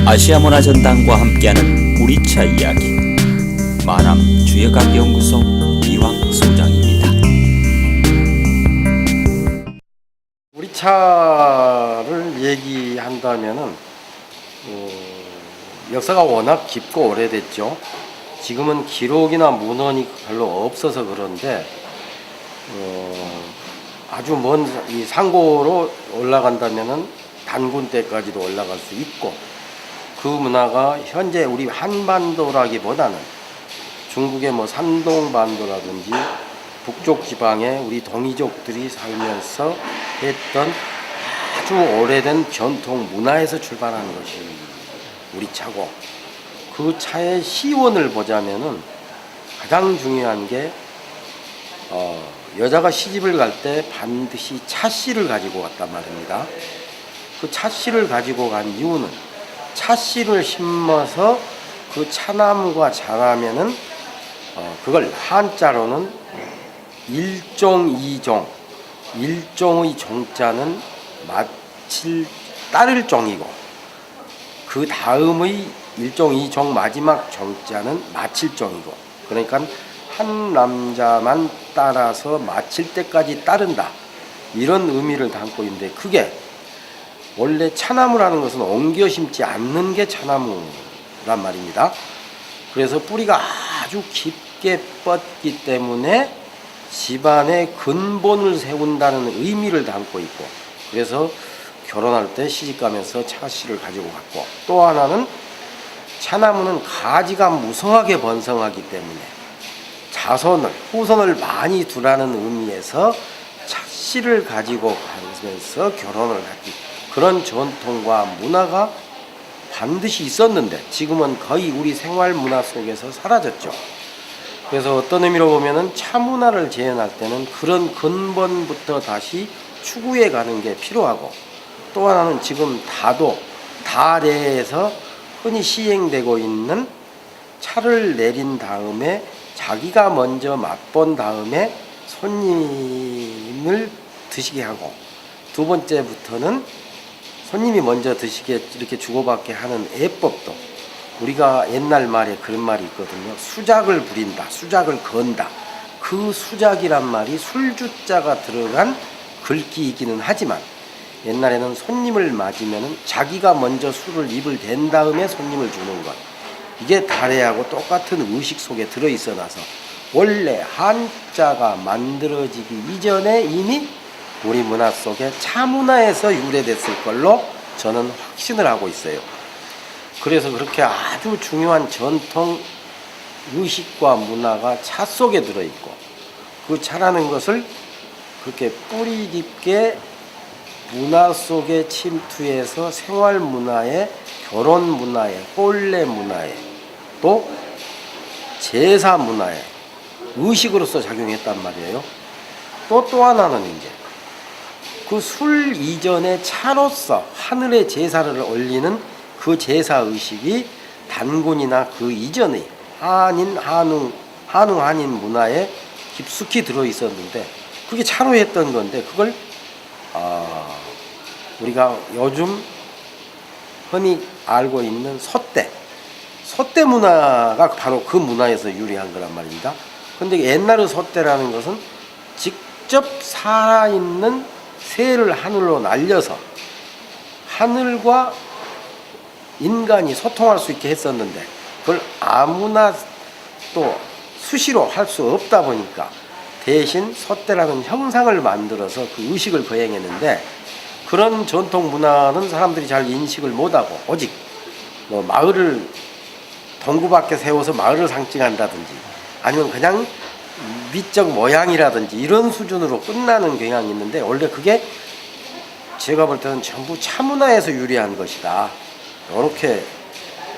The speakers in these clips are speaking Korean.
아시아문화전당과 함께하는 우리 차 이야기, 마남 주역학연구소 이황 소장입니다. 우리 차를 얘기한다면은 역사가 워낙 깊고 오래됐죠. 지금은 기록이나 문헌이 별로 없어서 그런데 아주 먼 이 상고로 올라간다면은 단군 때까지도 올라갈 수 있고, 그 문화가 현재 우리 한반도라기보다는 중국의 뭐 산동반도라든지 북쪽 지방에 우리 동이족들이 살면서 했던 아주 오래된 전통 문화에서 출발하는 것이 우리 차고, 그 차의 시원을 보자면은 가장 중요한 게 여자가 시집을 갈 때 반드시 찻씨를 가지고 갔단 말입니다. 그 찻씨를 가지고 간 이유는 찻씨를 심어서 그 차나무가 자라면은 그걸 한자로는 일종이종, 일종의 종자는 마칠 따를 종이고, 그 다음의 일종이종 마지막 종자는 마칠 종이고, 그러니까 한 남자만 따라서 마칠 때까지 따른다, 이런 의미를 담고 있는데, 그게 원래 차나무라는 것은 옮겨 심지 않는 게 차나무란 말입니다. 그래서 뿌리가 아주 깊게 뻗기 때문에 집안의 근본을 세운다는 의미를 담고 있고, 그래서 결혼할 때 시집가면서 차씨를 가지고 갔고, 또 하나는 차나무는 가지가 무성하게 번성하기 때문에 자손을, 후손을 많이 두라는 의미에서 차씨를 가지고 가면서 결혼을 했기, 그런 전통과 문화가 반드시 있었는데 지금은 거의 우리 생활 문화 속에서 사라졌죠. 그래서 어떤 의미로 보면은 차 문화를 재현할 때는 그런 근본부터 다시 추구해 가는 게 필요하고, 또 하나는 지금 다례에서 흔히 시행되고 있는 차를 내린 다음에 자기가 먼저 맛본 다음에 손님을 드시게 하고, 두 번째부터는 손님이 먼저 드시게 이렇게 주고받게 하는 예법도, 우리가 옛날 말에 그런 말이 있거든요. 수작을 부린다, 수작을 건다. 그 수작이란 말이 술주자가 들어간 글귀이기는 하지만, 옛날에는 손님을 맞으면 자기가 먼저 술을 입을 댄 다음에 손님을 주는 것, 이게 다례하고 똑같은 의식 속에 들어있어 놔서 원래 한자가 만들어지기 이전에 이미 우리 문화 속에 차 문화에서 유래됐을 걸로 저는 확신을 하고 있어요. 그래서 그렇게 아주 중요한 전통 의식과 문화가 차 속에 들어있고, 그 차라는 것을 그렇게 뿌리 깊게 문화 속에 침투해서 생활 문화에, 결혼 문화에, 혼례 문화에, 또 제사 문화에 의식으로서 작용했단 말이에요. 또 하나는 이제 그 술 이전에 차로서 하늘에 제사를 올리는 그 제사 의식이 단군이나 그 이전의 한웅 한인 문화에 깊숙이 들어 있었는데, 그게 차로 했던 건데, 그걸 우리가 요즘 흔히 알고 있는 소떼 문화가 바로 그 문화에서 유래한 거란 말입니다. 근데 옛날의 소떼라는 것은 직접 살아있는 새를 하늘로 날려서 하늘과 인간이 소통할 수 있게 했었는데, 그걸 아무나 또 수시로 할 수 없다 보니까 대신 소떼라는 형상을 만들어서 그 의식을 거행했는데, 그런 전통 문화는 사람들이 잘 인식을 못하고 오직 뭐 마을을 동구 밖에 세워서 마을을 상징한다든지, 아니면 그냥 미적 모양이라든지 이런 수준으로 끝나는 경향이 있는데, 원래 그게 제가 볼 때는 전부 차 문화에서 유래한 것이다, 이렇게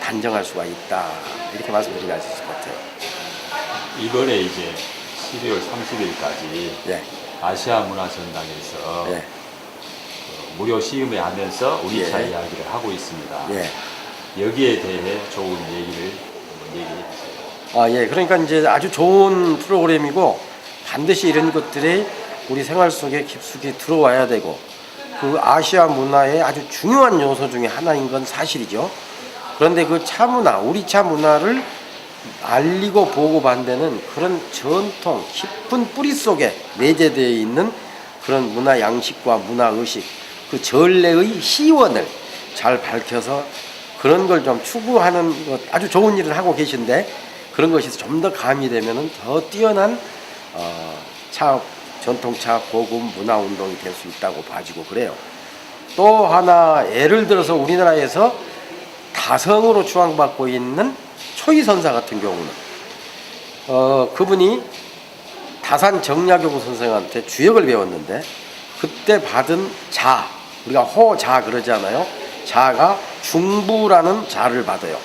단정할 수가 있다, 이렇게 말씀드릴 수 있을 것 같아요. 이번에 이제 12월 30일까지 예. 아시아문화전당에서 예. 무료 시음회 하면서 우리 차 예. 이야기를 하고 있습니다. 예. 여기에 대해 좋은 얘기를 한번 얘기해 주세요. 예. 그러니까 이제 아주 좋은 프로그램이고, 반드시 이런 것들이 우리 생활 속에 깊숙이 들어와야 되고 그 아시아 문화의 아주 중요한 요소 중에 하나인 건 사실이죠. 그런데 그 차 문화, 우리 차 문화를 알리고 보고받는 그런 전통, 깊은 뿌리 속에 내재되어 있는 그런 문화 양식과 문화 의식, 그 전래의 시원을 잘 밝혀서 그런 걸 좀 추구하는 것, 아주 좋은 일을 하고 계신데 그런 것이 좀 더 가미되면 더 뛰어난 전통차 보급 문화 운동이 될 수 있다고 봐지고 그래요. 또 하나 예를 들어서 우리나라에서 다성으로 추앙받고 있는 초이선사 같은 경우는 그분이 다산 정약용 선생한테 주역을 배웠는데 그때 받은 자, 우리가 호자 그러잖아요. 자가 중부라는 자를 받아요.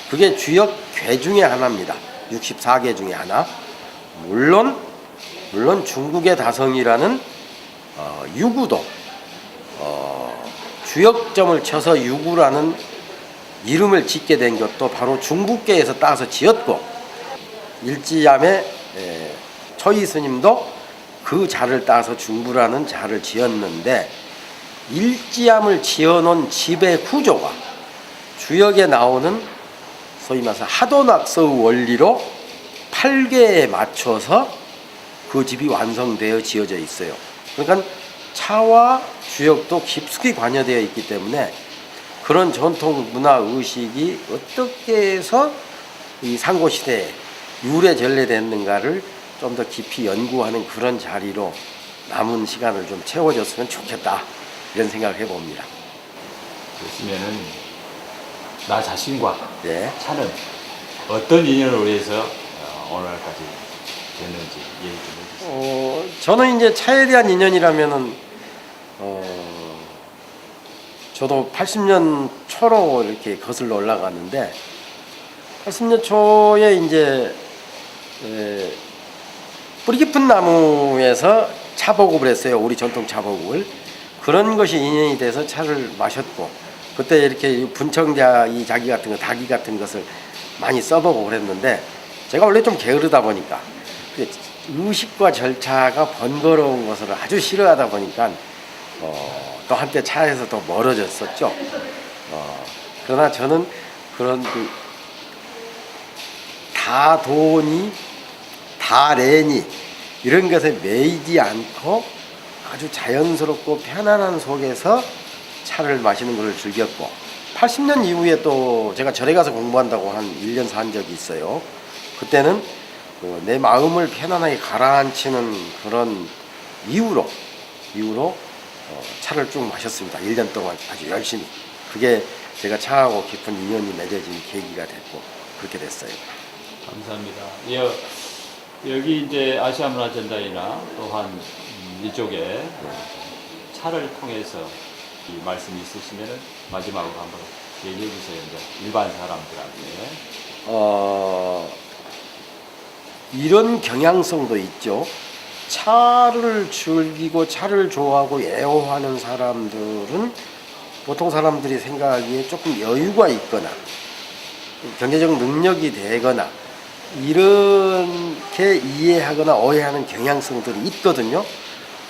그게 주역 궤 중에 하나입니다. 64개 중에 하나. 물론 중국의 다성이라는 유구도 주역점을 쳐서 유구라는 이름을 짓게 된 것도 바로 중국계에서 따서 지었고 일지암의 초이 스님도 그 자를 따서 중부라는 자를 지었는데 일지암을 지어놓은 집의 구조가 주역에 나오는 소위 말해서 하도낙서의 원리로 8개에 맞춰서 그 집이 완성되어 지어져 있어요. 그러니까 차와 주역도 깊숙이 관여되어 있기 때문에 그런 전통 문화 의식이 어떻게 해서 이 상고시대에 유래 전래됐는가를 좀 더 깊이 연구하는 그런 자리로 남은 시간을 좀 채워줬으면 좋겠다 이런 생각을 해봅니다. 그러시면은 나 자신과 네. 차는 어떤 인연으로 해서 오늘까지 됐는지 얘기 좀 해주세요. 저는 이제 차에 대한 인연이라면은 저도 80년 초로 이렇게 거슬러 올라갔는데 80년 초에 이제 뿌리 깊은 나무에서 차보급을 했어요. 우리 전통 차보급을. 그런 것이 인연이 돼서 차를 마셨고 그때 이렇게 분청자 이 자기 같은 거 닭이 같은 것을 많이 써보고 그랬는데 제가 원래 좀 게으르다 보니까 의식과 절차가 번거로운 것을 아주 싫어하다 보니까 또 한때 차에서 또 멀어졌었죠. 그러나 저는 그런 다도니 다래니 이런 것에 매이지 않고 아주 자연스럽고 편안한 속에서 차를 마시는 것을 즐겼고 80년 이후에 또 제가 절에 가서 공부한다고 한 1년 산 적이 있어요. 그때는 내 마음을 편안하게 가라앉히는 그런 이유로 차를 쭉 마셨습니다. 1년 동안 아주 열심히. 그게 제가 차하고 깊은 인연이 맺어진 계기가 됐고 그렇게 됐어요. 감사합니다. 여기 이제 아시아 문화전당이나 또한 이쪽에 차를 통해서 이 말씀이 있으시면은 마지막으로 한번 얘기해 주세요. 이제 일반 사람들한테. 이런 경향성도 있죠. 차를 즐기고 차를 좋아하고 애호하는 사람들은 보통 사람들이 생각하기에 조금 여유가 있거나 경제적 능력이 되거나 이렇게 이해하거나 오해하는 경향성들이 있거든요.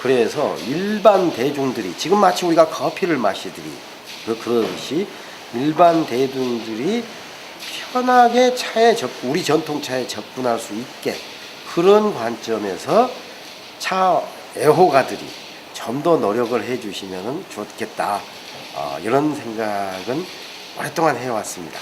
그래서 일반 대중들이 지금 마치 우리가 커피를 마시듯이 그러듯이 일반 대중들이 편하게 우리 전통차에 접근할 수 있게 그런 관점에서 차 애호가들이 좀 더 노력을 해주시면 좋겠다. 이런 생각은 오랫동안 해왔습니다.